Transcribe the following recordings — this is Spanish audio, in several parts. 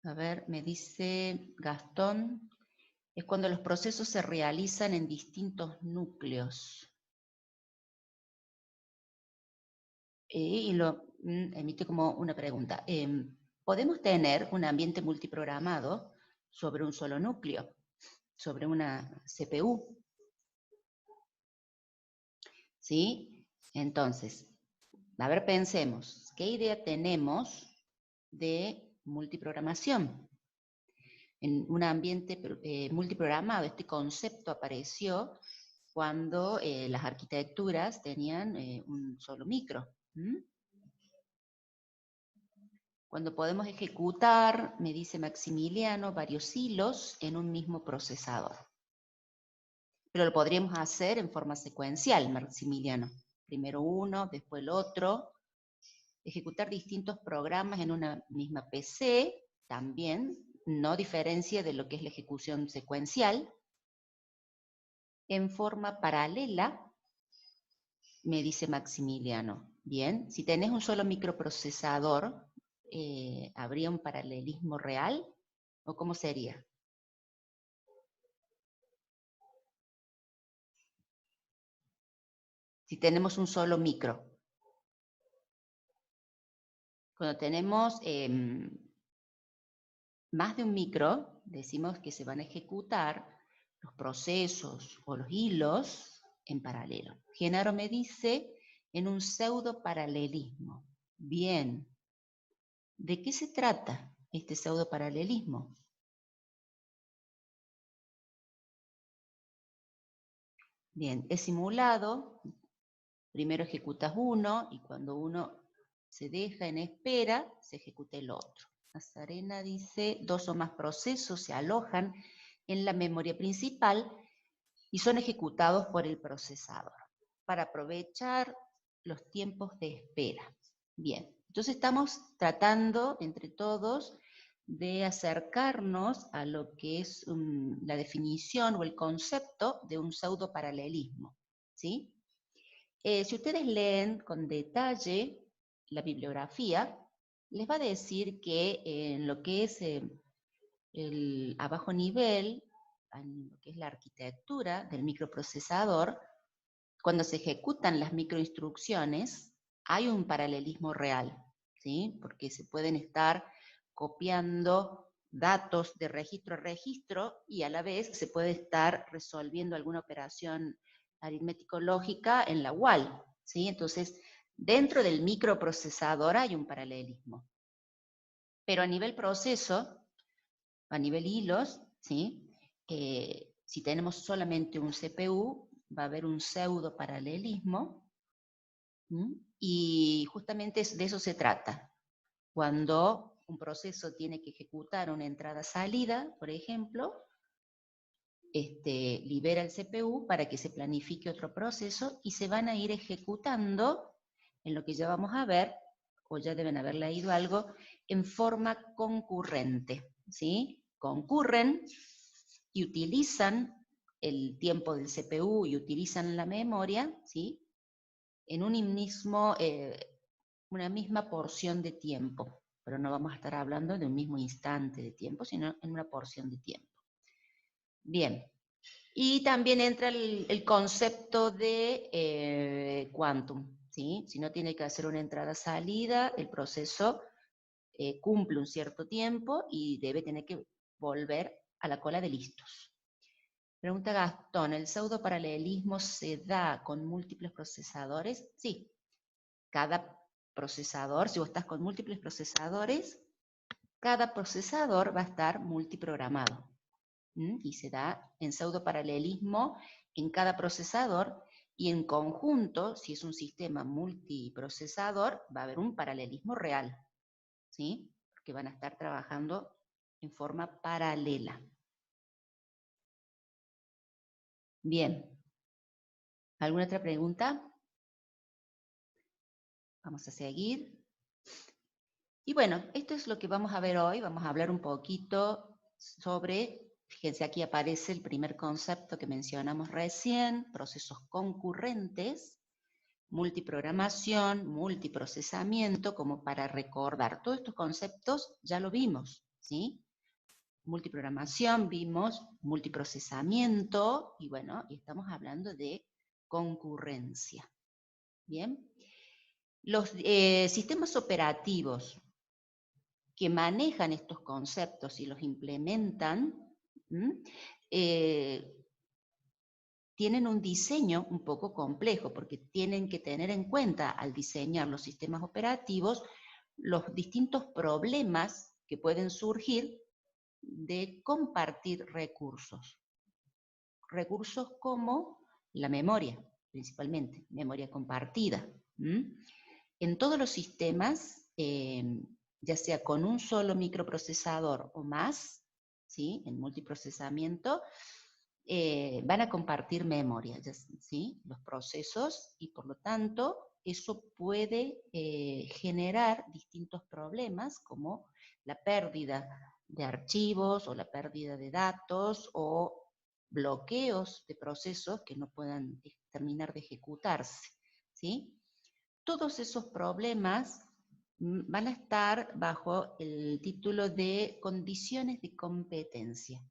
A ver, me dice Gastón, es cuando los procesos se realizan en distintos núcleos. Y lo emite como una pregunta. ¿Podemos tener un ambiente multiprogramado sobre un solo núcleo, sobre una CPU? ¿Sí? Entonces, a ver, pensemos, ¿qué idea tenemos de multiprogramación? En un ambiente multiprogramado, este concepto apareció cuando las arquitecturas tenían un solo micro. Cuando podemos ejecutar, me dice Maximiliano, varios hilos en un mismo procesador. Pero lo podríamos hacer en forma secuencial, Maximiliano. Primero uno, después el otro. Ejecutar distintos programas en una misma PC, también, no diferencia de lo que es la ejecución secuencial. En forma paralela, me dice Maximiliano. Bien, si tenés un solo microprocesador, ¿habría un paralelismo real? ¿O cómo sería? Si tenemos un solo micro. Cuando tenemos más de un micro, decimos que se van a ejecutar los procesos o los hilos en paralelo. Genaro me dice en un pseudo paralelismo. Bien. ¿De qué se trata este pseudo paralelismo? Bien, es simulado. Primero ejecutas uno y cuando uno se deja en espera, se ejecuta el otro. Nazarena dice, dos o más procesos se alojan en la memoria principal y son ejecutados por el procesador para aprovechar los tiempos de espera. Bien, entonces estamos tratando entre todos de acercarnos a lo que es la definición o el concepto de un pseudo paralelismo, ¿sí? Si ustedes leen con detalle la bibliografía, les va a decir que en lo que es el a bajo nivel, en lo que es la arquitectura del microprocesador, cuando se ejecutan las microinstrucciones, hay un paralelismo real, ¿sí? Porque se pueden estar copiando datos de registro a registro y a la vez se puede estar resolviendo alguna operación aritmético-lógica en la UAL, ¿sí? Entonces, dentro del microprocesador hay un paralelismo. Pero a nivel proceso, a nivel hilos, ¿sí? Si tenemos solamente un CPU, va a haber un pseudo paralelismo, y justamente de eso se trata. Cuando un proceso tiene que ejecutar una entrada-salida, por ejemplo, libera el CPU para que se planifique otro proceso y se van a ir ejecutando en lo que ya vamos a ver, o ya deben haber leído algo, en forma concurrente, ¿sí? Concurren y utilizan el tiempo del CPU y utilizan la memoria, ¿sí? En una misma porción de tiempo, pero no vamos a estar hablando de un mismo instante de tiempo, sino en una porción de tiempo. Bien, y también entra el concepto de quantum, ¿sí? Si no tiene que hacer una entrada-salida, el proceso cumple un cierto tiempo y debe tener que volver a la cola de listos. Pregunta Gastón, ¿el pseudoparalelismo se da con múltiples procesadores? Sí, cada procesador, si vos estás con múltiples procesadores, cada procesador va a estar multiprogramado. Y se da en pseudoparalelismo en cada procesador y en conjunto, si es un sistema multiprocesador, va a haber un paralelismo real, ¿sí? Porque van a estar trabajando en forma paralela. Bien. ¿Alguna otra pregunta? Vamos a seguir. Y bueno, esto es lo que vamos a ver hoy. Vamos a hablar un poquito sobre, fíjense aquí aparece el primer concepto que mencionamos recién, procesos concurrentes, multiprogramación, multiprocesamiento, como para recordar. Todos estos conceptos ya lo vimos, ¿sí? Multiprogramación, vimos multiprocesamiento, y bueno, estamos hablando de concurrencia. Bien. Los sistemas operativos que manejan estos conceptos y los implementan, tienen un diseño un poco complejo, porque tienen que tener en cuenta al diseñar los sistemas operativos los distintos problemas que pueden surgir de compartir recursos. Recursos como la memoria, principalmente, memoria compartida. En todos los sistemas, ya sea con un solo microprocesador o más, ¿sí? En multiprocesamiento, van a compartir memoria, ¿sí? Los procesos, y por lo tanto eso puede generar distintos problemas como la pérdida de archivos o la pérdida de datos o bloqueos de procesos que no puedan terminar de ejecutarse, ¿sí? Todos esos problemas van a estar bajo el título de condiciones de competencia.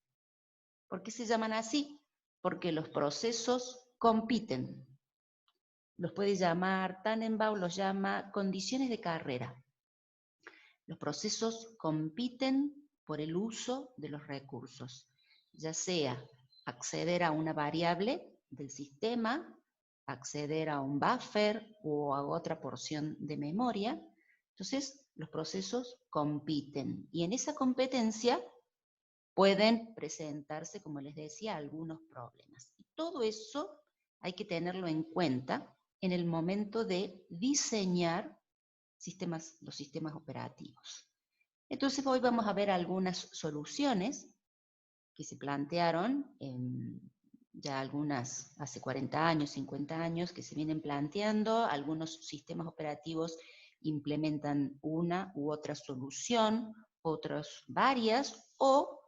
¿Por qué se llaman así? Porque los procesos compiten. Los puede llamar, Tannenbaum los llama condiciones de carrera. Los procesos compiten por el uso de los recursos, ya sea acceder a una variable del sistema, acceder a un buffer o a otra porción de memoria. Entonces, los procesos compiten. Y en esa competencia pueden presentarse, como les decía, algunos problemas. Y todo eso hay que tenerlo en cuenta en el momento de diseñar los sistemas operativos. Entonces hoy vamos a ver algunas soluciones que se plantearon, ya algunas hace 40 años, 50 años, que se vienen planteando. Algunos sistemas operativos implementan una u otra solución, otras varias, o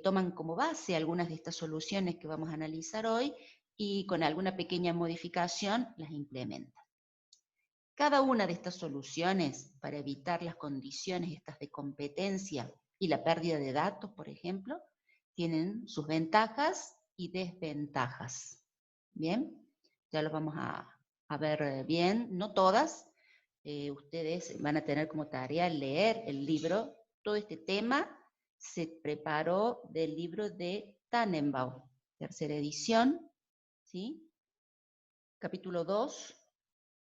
toman como base algunas de estas soluciones que vamos a analizar hoy y con alguna pequeña modificación las implementan. Cada una de estas soluciones, para evitar las condiciones estas de competencia y la pérdida de datos, por ejemplo, tienen sus ventajas y desventajas. ¿Bien? Ya lo vamos a ver bien, no todas. Ustedes van a tener como tarea leer el libro. Todo este tema se preparó del libro de Tannenbaum, tercera edición, ¿sí? Capítulo 2,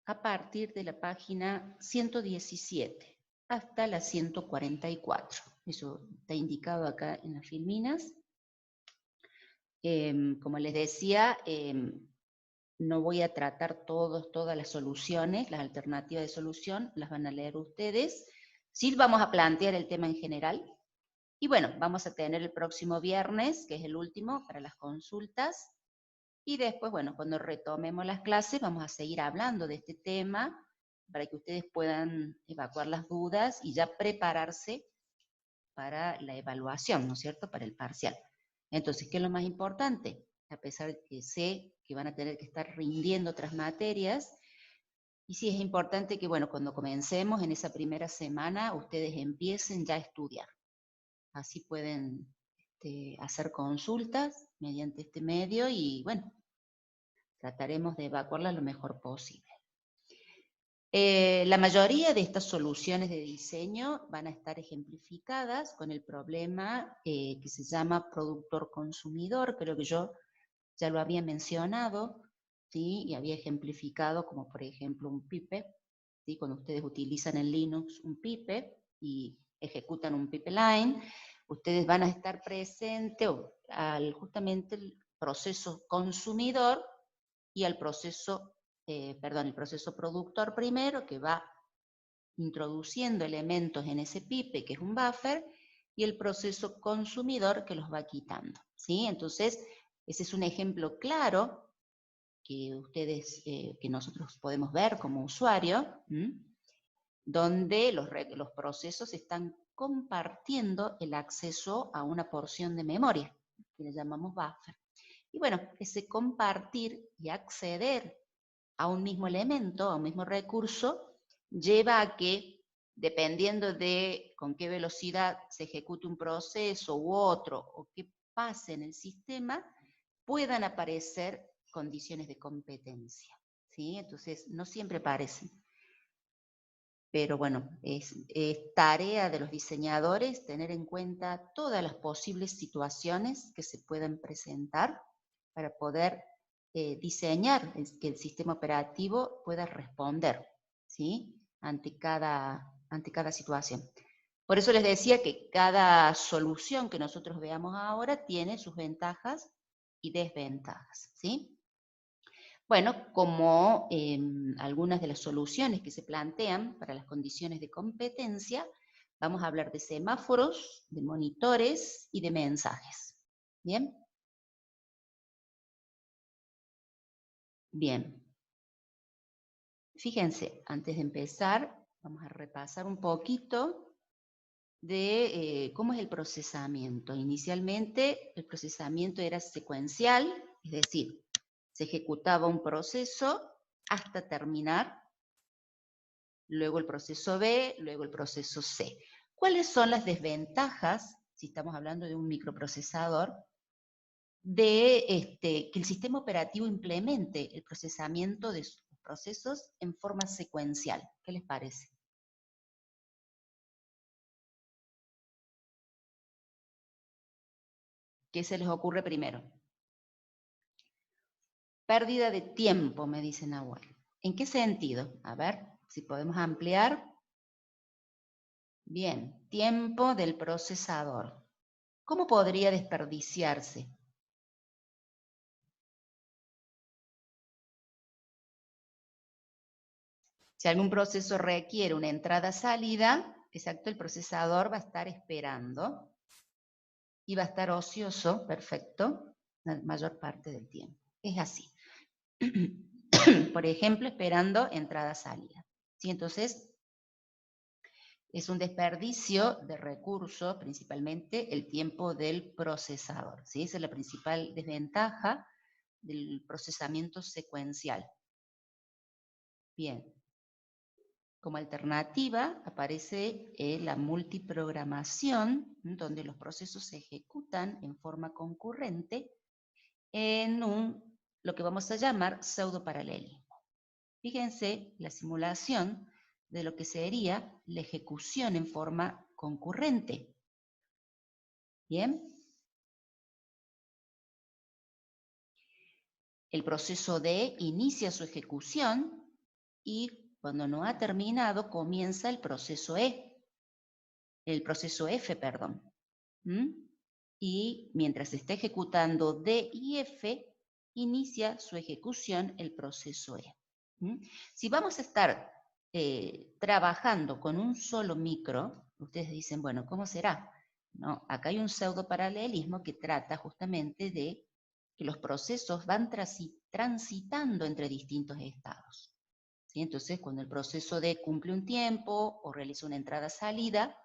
a partir de la página 117 hasta la 144. Eso está indicado acá en las filminas. Como les decía, no voy a tratar todas las soluciones, las alternativas de solución, las van a leer ustedes. Sí vamos a plantear el tema en general. Y bueno, vamos a tener el próximo viernes, que es el último, para las consultas. Y después, bueno, cuando retomemos las clases, vamos a seguir hablando de este tema para que ustedes puedan evacuar las dudas y ya prepararse para la evaluación, ¿no es cierto?, para el parcial. Entonces, ¿qué es lo más importante? A pesar de que sé que van a tener que estar rindiendo otras materias, y sí es importante que, bueno, cuando comencemos en esa primera semana, ustedes empiecen ya a estudiar. Así pueden hacer consultas mediante este medio y, bueno, trataremos de evacuarla lo mejor posible. La mayoría de estas soluciones de diseño van a estar ejemplificadas con el problema que se llama productor-consumidor. Creo que yo ya lo había mencionado, ¿sí? Y había ejemplificado como por ejemplo un pipe, ¿sí? Cuando ustedes utilizan en Linux un pipe y ejecutan un pipeline, ustedes van a estar presentes al justamente el proceso consumidor y al proceso, el proceso productor primero, que va introduciendo elementos en ese pipe, que es un buffer, y el proceso consumidor que los va quitando, ¿sí? Entonces, ese es un ejemplo claro que ustedes, que nosotros podemos ver como usuario, donde los procesos están compartiendo el acceso a una porción de memoria, que le llamamos buffer. Y bueno, ese compartir y acceder a un mismo elemento, a un mismo recurso, lleva a que dependiendo de con qué velocidad se ejecute un proceso u otro, o qué pase en el sistema, puedan aparecer condiciones de competencia, ¿sí? Entonces, no siempre aparecen. Pero bueno, es tarea de los diseñadores tener en cuenta todas las posibles situaciones que se puedan presentar para poder diseñar que el sistema operativo pueda responder, ¿sí? ante cada situación. Por eso les decía que cada solución que nosotros veamos ahora tiene sus ventajas y desventajas, ¿sí? Bueno, como algunas de las soluciones que se plantean para las condiciones de competencia, vamos a hablar de semáforos, de monitores y de mensajes. ¿Bien? Bien. Fíjense, antes de empezar, vamos a repasar un poquito de cómo es el procesamiento. Inicialmente, el procesamiento era secuencial, es decir, se ejecutaba un proceso hasta terminar, luego el proceso B, luego el proceso C. ¿Cuáles son las desventajas, si estamos hablando de un microprocesador, de que el sistema operativo implemente el procesamiento de sus procesos en forma secuencial? ¿Qué les parece? ¿Qué se les ocurre primero? Pérdida de tiempo, me dice Nahuel. ¿En qué sentido? A ver, si podemos ampliar. Bien, tiempo del procesador. ¿Cómo podría desperdiciarse? Si algún proceso requiere una entrada-salida, exacto, el procesador va a estar esperando y va a estar ocioso, perfecto, la mayor parte del tiempo. Es así. Por ejemplo, esperando entrada-salida. ¿Sí? Entonces, es un desperdicio de recursos, principalmente el tiempo del procesador. ¿Sí? Esa es la principal desventaja del procesamiento secuencial. Bien. Como alternativa aparece la multiprogramación, donde los procesos se ejecutan en forma concurrente en lo que vamos a llamar pseudoparalelismo. Fíjense la simulación de lo que sería la ejecución en forma concurrente. ¿Bien? El proceso D inicia su ejecución y cuando no ha terminado comienza el proceso F, perdón. Y mientras se está ejecutando D y F, inicia su ejecución el proceso E. Si vamos a estar trabajando con un solo micro, ustedes dicen, bueno, ¿cómo será? No, acá hay un pseudoparalelismo que trata justamente de que los procesos van transitando entre distintos estados. ¿Sí? Entonces, cuando el proceso D cumple un tiempo o realiza una entrada-salida,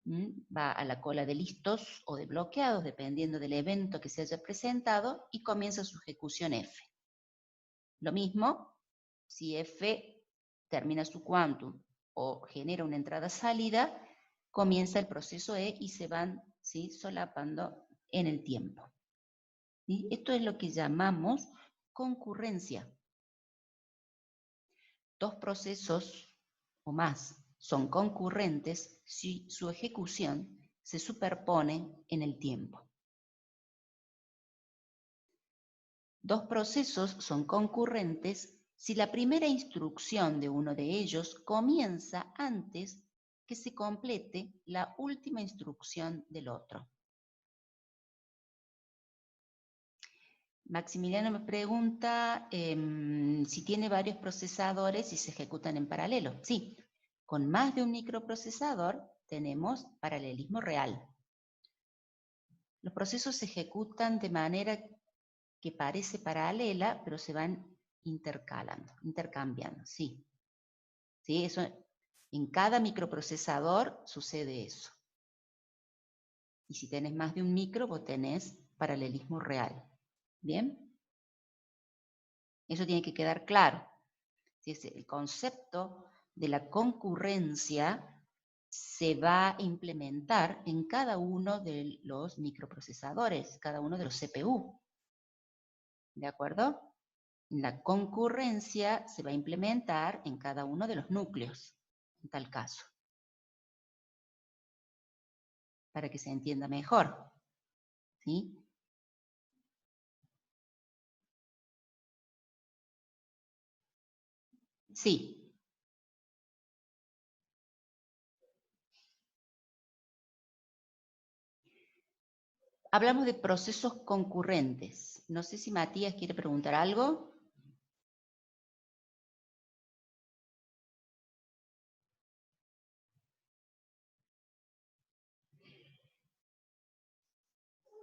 va a la cola de listos o de bloqueados, dependiendo del evento que se haya presentado, y comienza su ejecución F. Lo mismo, si F termina su quantum o genera una entrada-salida, comienza el proceso E y se van, ¿sí?, solapando en el tiempo. ¿Sí? Esto es lo que llamamos concurrencia. Dos procesos o más son concurrentes si su ejecución se superpone en el tiempo. Dos procesos son concurrentes si la primera instrucción de uno de ellos comienza antes que se complete la última instrucción del otro. Maximiliano me pregunta si tiene varios procesadores y se ejecutan en paralelo. Sí, con más de un microprocesador tenemos paralelismo real. Los procesos se ejecutan de manera que parece paralela, pero se van intercambiando, sí. Sí, eso, en cada microprocesador sucede eso. Y si tenés más de un micro, vos tenés paralelismo real. ¿Bien? Eso tiene que quedar claro. El concepto de la concurrencia se va a implementar en cada uno de los microprocesadores, cada uno de los CPU. ¿De acuerdo? La concurrencia se va a implementar en cada uno de los núcleos, en tal caso, para que se entienda mejor. ¿Sí? Sí. Hablamos de procesos concurrentes. No sé si Matías quiere preguntar algo.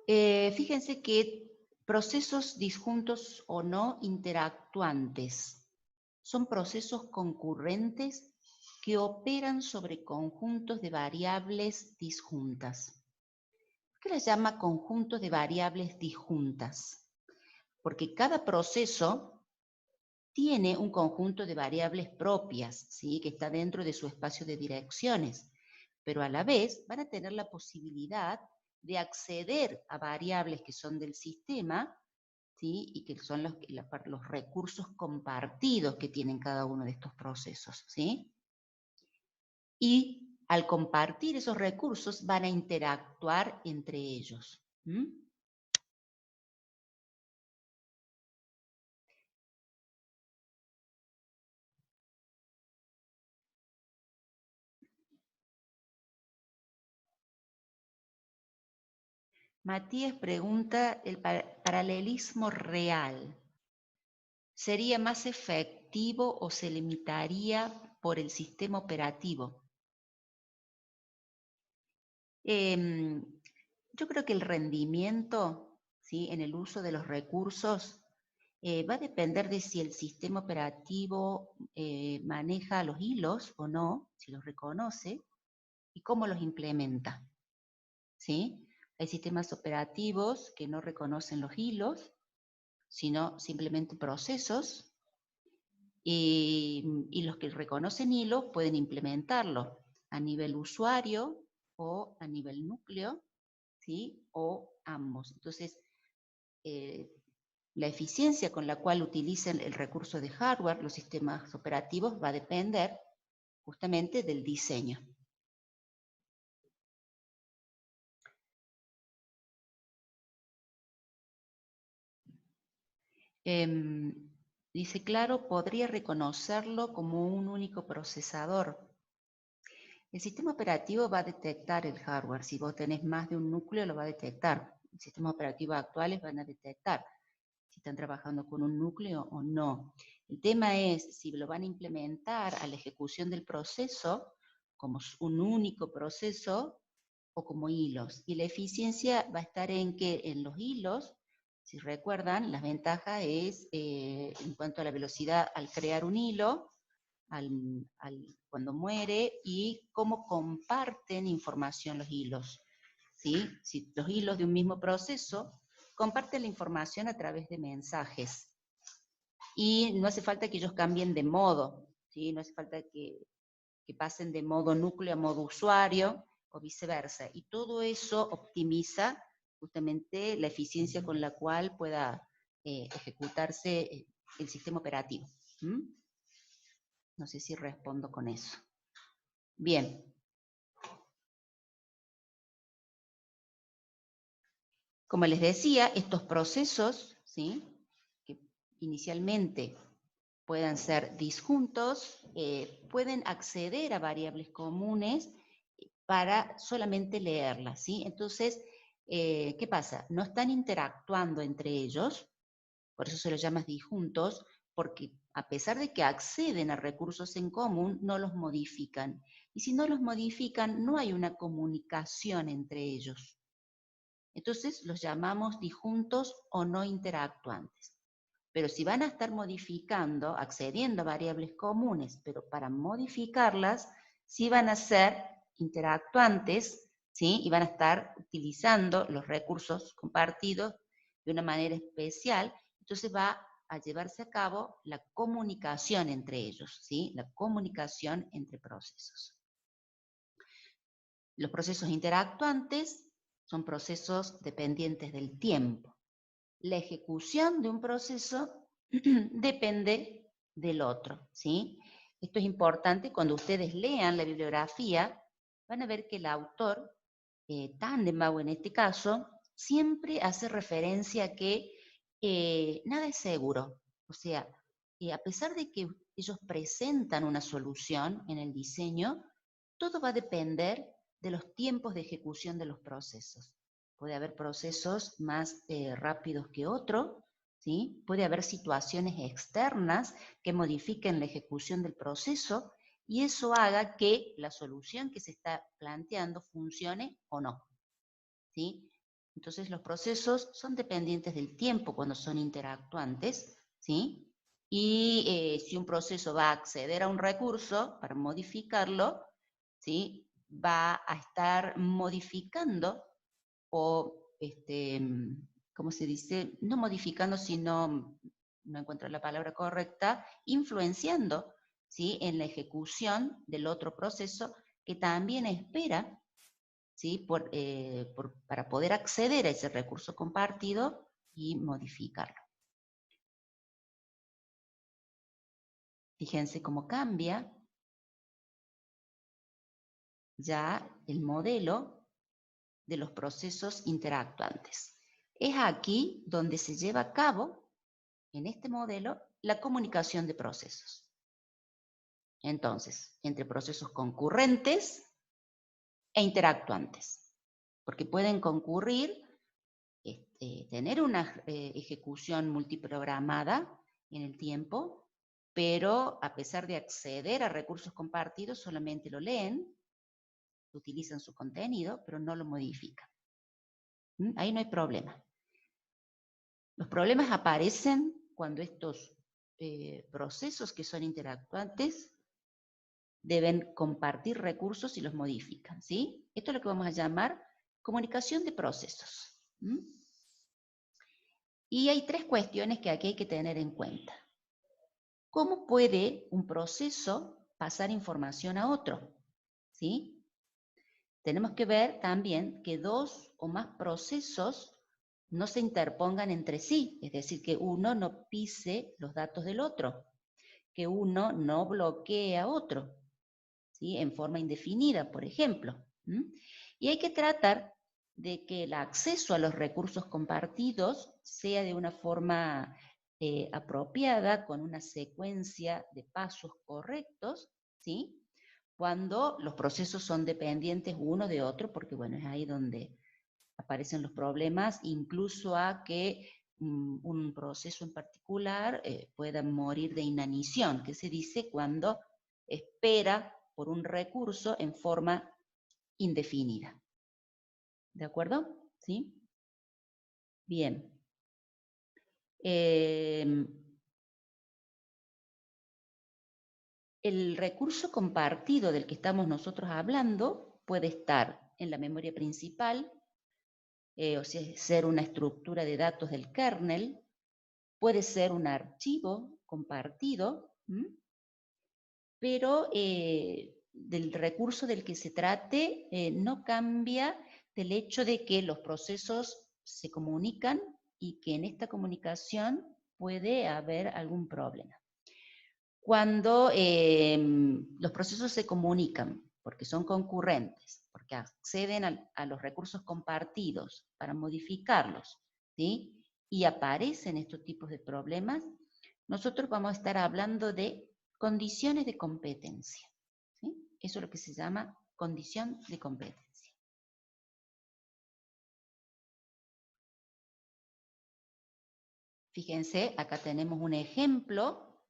Fíjense que procesos disjuntos o no interactuantes son procesos concurrentes que operan sobre conjuntos de variables disjuntas. ¿Por qué las llama conjuntos de variables disjuntas? Porque cada proceso tiene un conjunto de variables propias, ¿sí? Que está dentro de su espacio de direcciones, pero a la vez van a tener la posibilidad de acceder a variables que son del sistema, ¿sí? Y que son los recursos compartidos que tienen cada uno de estos procesos, ¿sí? Y al compartir esos recursos van a interactuar entre ellos. Matías pregunta, el paralelismo real, ¿sería más efectivo o se limitaría por el sistema operativo? Yo creo que el rendimiento, ¿sí? En el uso de los recursos va a depender de si el sistema operativo maneja los hilos o no, si los reconoce, y cómo los implementa. ¿Sí? Hay sistemas operativos que no reconocen los hilos, sino simplemente procesos, y los que reconocen hilos pueden implementarlo a nivel usuario o a nivel núcleo, ¿sí? O ambos. Entonces, la eficiencia con la cual utilicen el recurso de hardware, los sistemas operativos, va a depender justamente del diseño. Dice, claro, podría reconocerlo como un único procesador. El sistema operativo va a detectar el hardware. Si vos tenés más de un núcleo, lo va a detectar. Los sistemas operativos actuales van a detectar si están trabajando con un núcleo o no. El tema es si lo van a implementar a la ejecución del proceso como un único proceso o como hilos. Y la eficiencia va a estar en que en los hilos, si recuerdan, la ventaja es en cuanto a la velocidad al crear un hilo, cuando muere, y cómo comparten información los hilos. ¿Sí? Si los hilos de un mismo proceso comparten la información a través de mensajes. Y no hace falta que ellos cambien de modo, ¿sí? No hace falta que pasen de modo núcleo a modo usuario, o viceversa. Y todo eso optimiza justamente la eficiencia con la cual pueda ejecutarse el sistema operativo. No sé si respondo con eso. Bien. Como les decía, estos procesos, ¿sí? Que inicialmente puedan ser disjuntos, pueden acceder a variables comunes para solamente leerlas, ¿sí? Entonces, ¿qué pasa? No están interactuando entre ellos, por eso se los llama disjuntos, porque a pesar de que acceden a recursos en común, no los modifican. Y si no los modifican, no hay una comunicación entre ellos. Entonces los llamamos disjuntos o no interactuantes. Pero si van a estar modificando, accediendo a variables comunes, pero para modificarlas, sí van a ser interactuantes, ¿sí? Y van a estar utilizando los recursos compartidos de una manera especial. Entonces va a llevarse a cabo la comunicación entre ellos, ¿sí? La comunicación entre procesos. Los procesos interactuantes son procesos dependientes del tiempo. La ejecución de un proceso depende del otro, ¿sí? Esto es importante cuando ustedes lean la bibliografía, van a ver que el autor, Tandemau en este caso, siempre hace referencia a que nada es seguro. O sea, a pesar de que ellos presentan una solución en el diseño, todo va a depender de los tiempos de ejecución de los procesos. Puede haber procesos más rápidos que otros, ¿sí? Puede haber situaciones externas que modifiquen la ejecución del proceso y eso haga que la solución que se está planteando funcione o no, ¿sí? Entonces los procesos son dependientes del tiempo cuando son interactuantes, ¿sí? Y si un proceso va a acceder a un recurso para modificarlo, ¿sí? Va a estar modificando o, ¿cómo se dice? No modificando, sino, no encuentro la palabra correcta, influenciando, ¿sí? En la ejecución del otro proceso que también espera, ¿sí? Para poder acceder a ese recurso compartido y modificarlo. Fíjense cómo cambia ya el modelo de los procesos interactuantes. Es aquí donde se lleva a cabo, en este modelo, la comunicación de procesos. Entonces, entre procesos concurrentes e interactuantes, porque pueden concurrir, tener una ejecución multiprogramada en el tiempo, pero a pesar de acceder a recursos compartidos, solamente lo leen, utilizan su contenido, pero no lo modifican. Ahí no hay problema. Los problemas aparecen cuando estos procesos que son interactuantes deben compartir recursos y los modifican, ¿sí? Esto es lo que vamos a llamar comunicación de procesos. Y hay tres cuestiones que aquí hay que tener en cuenta. ¿Cómo puede un proceso pasar información a otro? ¿Sí? Tenemos que ver también que dos o más procesos no se interpongan entre sí, es decir, que uno no pise los datos del otro, que uno no bloquee a otro, ¿sí? En forma indefinida, por ejemplo. Y hay que tratar de que el acceso a los recursos compartidos sea de una forma apropiada, con una secuencia de pasos correctos, ¿sí? Cuando los procesos son dependientes uno de otro, porque bueno, es ahí donde aparecen los problemas, incluso a que un proceso en particular pueda morir de inanición, que se dice cuando espera por un recurso en forma indefinida. ¿De acuerdo? ¿Sí? Bien. El recurso compartido del que estamos nosotros hablando puede estar en la memoria principal, o sea, ser una estructura de datos del kernel, puede ser un archivo compartido, pero del recurso del que se trate no cambia del hecho de que los procesos se comunican y que en esta comunicación puede haber algún problema. Cuando los procesos se comunican, porque son concurrentes, porque acceden a los recursos compartidos para modificarlos, ¿sí? Y aparecen estos tipos de problemas, nosotros vamos a estar hablando de condiciones de competencia, ¿sí? Eso es lo que se llama condición de competencia. Fíjense, acá tenemos un ejemplo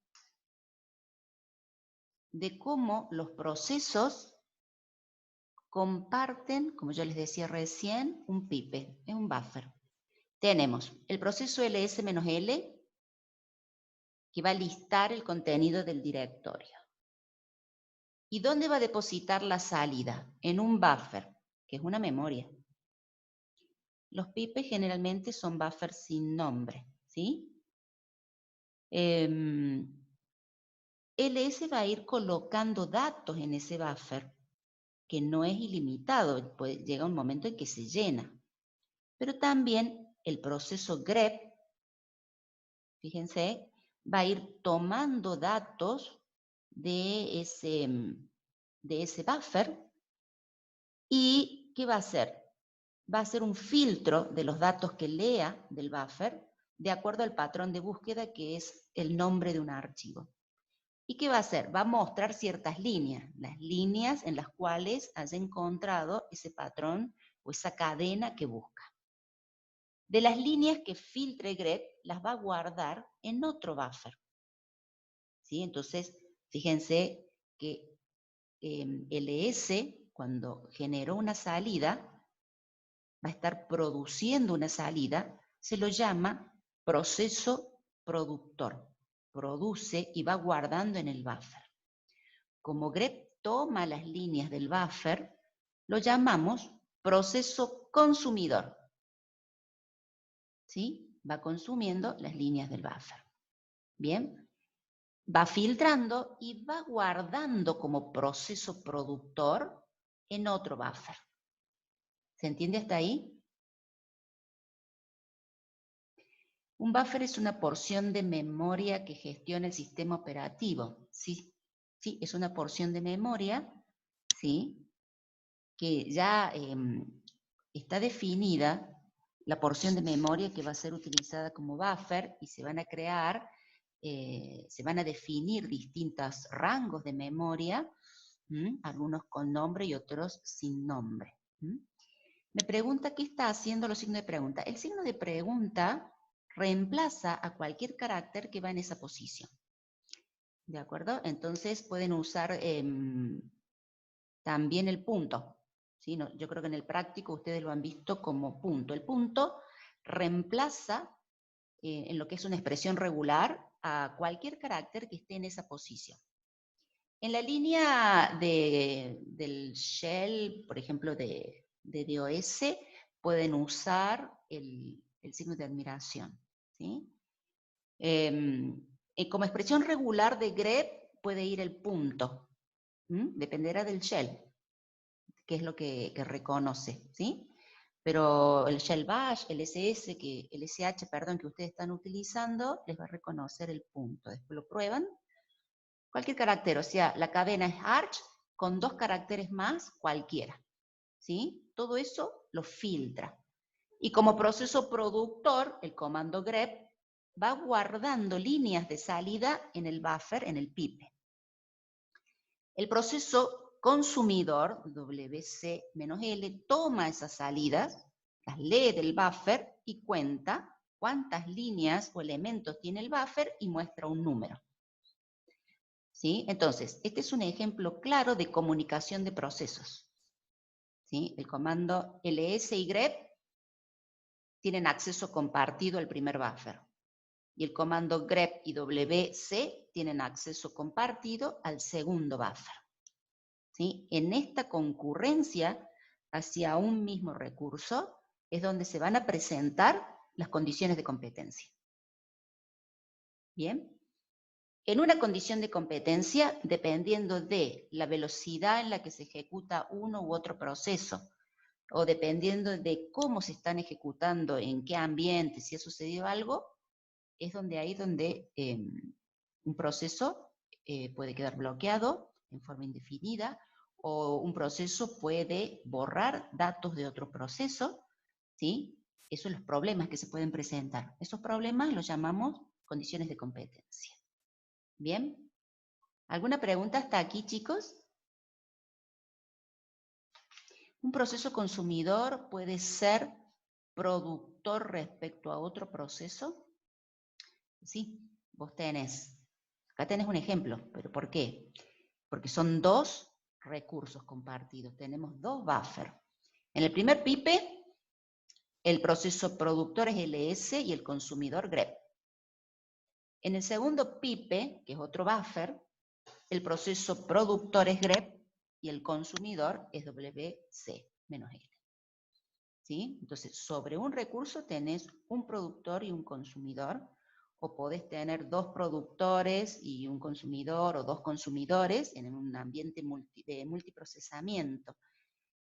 de cómo los procesos comparten, como yo les decía recién, un pipe, es un buffer. Tenemos el proceso ls-l, que va a listar el contenido del directorio. ¿Y dónde va a depositar la salida? En un buffer, que es una memoria. Los pipes generalmente son buffers sin nombre, ¿sí? LS va a ir colocando datos en ese buffer, que no es ilimitado, llega un momento en que se llena. Pero también el proceso grep, fíjense, va a ir tomando datos de ese buffer. ¿Y qué va a hacer? Va a hacer un filtro de los datos que lea del buffer de acuerdo al patrón de búsqueda que es el nombre de un archivo. ¿Y qué va a hacer? Va a mostrar ciertas líneas, las líneas en las cuales haya encontrado ese patrón o esa cadena que busca. De las líneas que filtre grep, las va a guardar en otro buffer. ¿Sí? Entonces, fíjense que LS, cuando generó una salida, va a estar produciendo una salida, se lo llama proceso productor. Produce y va guardando en el buffer. Como grep toma las líneas del buffer, lo llamamos proceso consumidor. ¿Sí? Va consumiendo las líneas del buffer. Bien. Va filtrando y va guardando como proceso productor en otro buffer. ¿Se entiende hasta ahí? Un buffer es una porción de memoria que gestiona el sistema operativo. Sí, sí, es una porción de memoria, ¿sí? Que ya está definida la porción de memoria que va a ser utilizada como buffer y se van a crear, se van a definir distintos rangos de memoria, algunos con nombre y otros sin nombre. Me pregunta qué está haciendo los signos de pregunta. El signo de pregunta reemplaza a cualquier carácter que va en esa posición. ¿De acuerdo? Entonces pueden usar también el punto. ¿Sí? No, yo creo que en el práctico ustedes lo han visto como punto. El punto reemplaza en lo que es una expresión regular a cualquier carácter que esté en esa posición. En la línea del shell, por ejemplo, de DOS, pueden usar el signo de admiración. ¿Sí? Como expresión regular de grep puede ir el punto. Dependerá del shell, que es lo que reconoce. ¿Sí? Pero el shell bash, el SS, el SH, perdón, que ustedes están utilizando, les va a reconocer el punto. Después lo prueban. Cualquier carácter, o sea, la cadena es arch, con 2 caracteres más, cualquiera. ¿Sí? Todo eso lo filtra. Y como proceso productor, el comando grep va guardando líneas de salida en el buffer, en el pipe. El proceso consumidor, WC-L, toma esas salidas, las lee del buffer y cuenta cuántas líneas o elementos tiene el buffer y muestra un número. ¿Sí? Entonces, este es un ejemplo claro de comunicación de procesos. ¿Sí? El comando ls y grep tienen acceso compartido al primer buffer. Y el comando grep y wc tienen acceso compartido al segundo buffer. ¿Sí? En esta concurrencia hacia un mismo recurso es donde se van a presentar las condiciones de competencia. ¿Bien? En una condición de competencia, dependiendo de la velocidad en la que se ejecuta uno u otro proceso, o dependiendo de cómo se están ejecutando, en qué ambiente, si ha sucedido algo, es donde un proceso puede quedar bloqueado en forma indefinida, o un proceso puede borrar datos de otro proceso, ¿sí? Esos son los problemas que se pueden presentar. Esos problemas los llamamos condiciones de competencia. ¿Bien? ¿Alguna pregunta hasta aquí, chicos? Un proceso consumidor puede ser productor respecto a otro proceso. Sí, acá tenés un ejemplo, pero ¿por qué? Porque son 2 recursos compartidos, tenemos 2 buffers. En el primer pipe, el proceso productor es ls y el consumidor grep. En el segundo pipe, que es otro buffer, el proceso productor es grep y el consumidor es wc-l. ¿Sí? Entonces, sobre un recurso tenés un productor y un consumidor, o podés tener dos productores y un consumidor o dos consumidores en un ambiente de multiprocesamiento.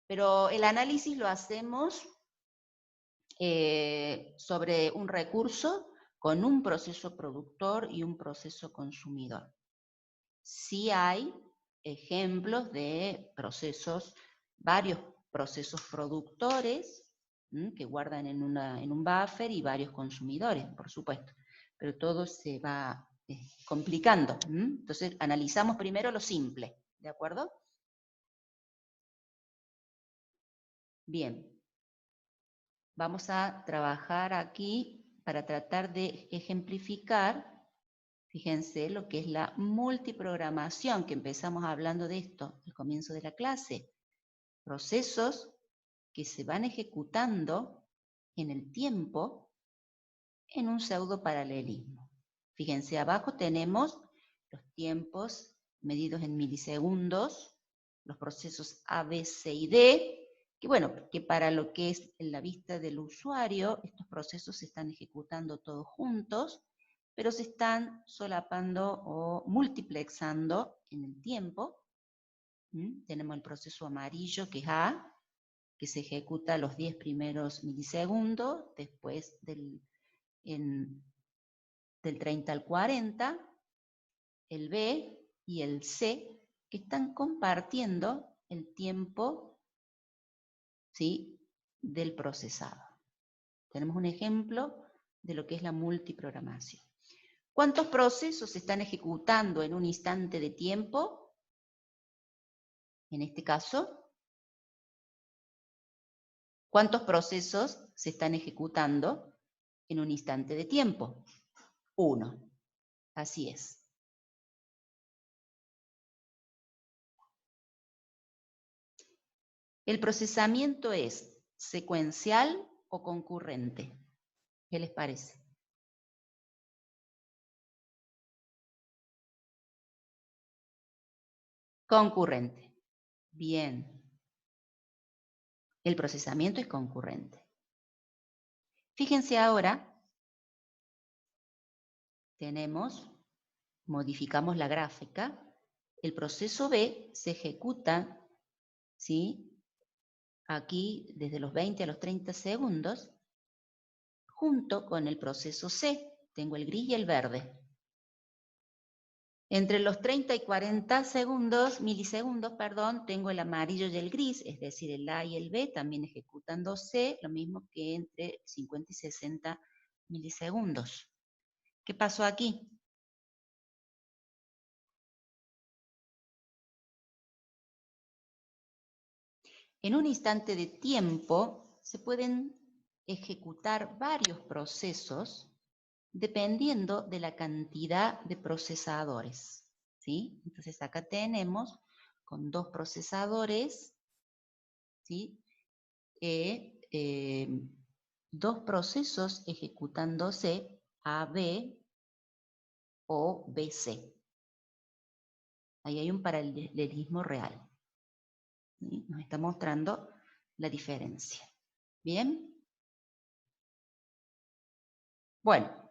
Pero el análisis lo hacemos sobre un recurso con un proceso productor y un proceso consumidor. Sí hay ejemplos de procesos, varios procesos productores que guardan en un buffer y varios consumidores, por supuesto. Pero todo se va complicando. Entonces, analizamos primero lo simple, ¿de acuerdo? Bien. Vamos a trabajar aquí para tratar de ejemplificar, fíjense, lo que es la multiprogramación, que empezamos hablando de esto al comienzo de la clase. Procesos que se van ejecutando en el tiempo en un pseudo paralelismo. Fíjense, abajo tenemos los tiempos medidos en milisegundos, los procesos A, B, C y D, que bueno, que para lo que es en la vista del usuario, estos procesos se están ejecutando todos juntos, pero se están solapando o multiplexando en el tiempo. Tenemos el proceso amarillo, que es A, que se ejecuta los 10 primeros milisegundos, después del 30 al 40, el B y el C, que están compartiendo el tiempo, ¿sí?, del procesado. Tenemos un ejemplo de lo que es la multiprogramación. ¿Cuántos procesos se están ejecutando en un instante de tiempo? En este caso, ¿cuántos procesos se están ejecutando en un instante de tiempo? 1. Así es. ¿El procesamiento es secuencial o concurrente? ¿Qué les parece? Concurrente. Bien. El procesamiento es concurrente. Fíjense ahora, modificamos la gráfica, el proceso B se ejecuta, ¿sí?, aquí desde los 20 a los 30 segundos, junto con el proceso C. Tengo el gris y el verde. Entre los 30 y 40 milisegundos, tengo el amarillo y el gris, es decir, el A y el B también ejecutándose, lo mismo que entre 50 y 60 milisegundos. ¿Qué pasó aquí? En un instante de tiempo se pueden ejecutar varios procesos dependiendo de la cantidad de procesadores, ¿sí? Entonces acá tenemos con dos procesadores, ¿sí?, dos procesos ejecutándose AB o BC. Ahí hay un paralelismo real. ¿Sí? Nos está mostrando la diferencia. ¿Bien? Bueno,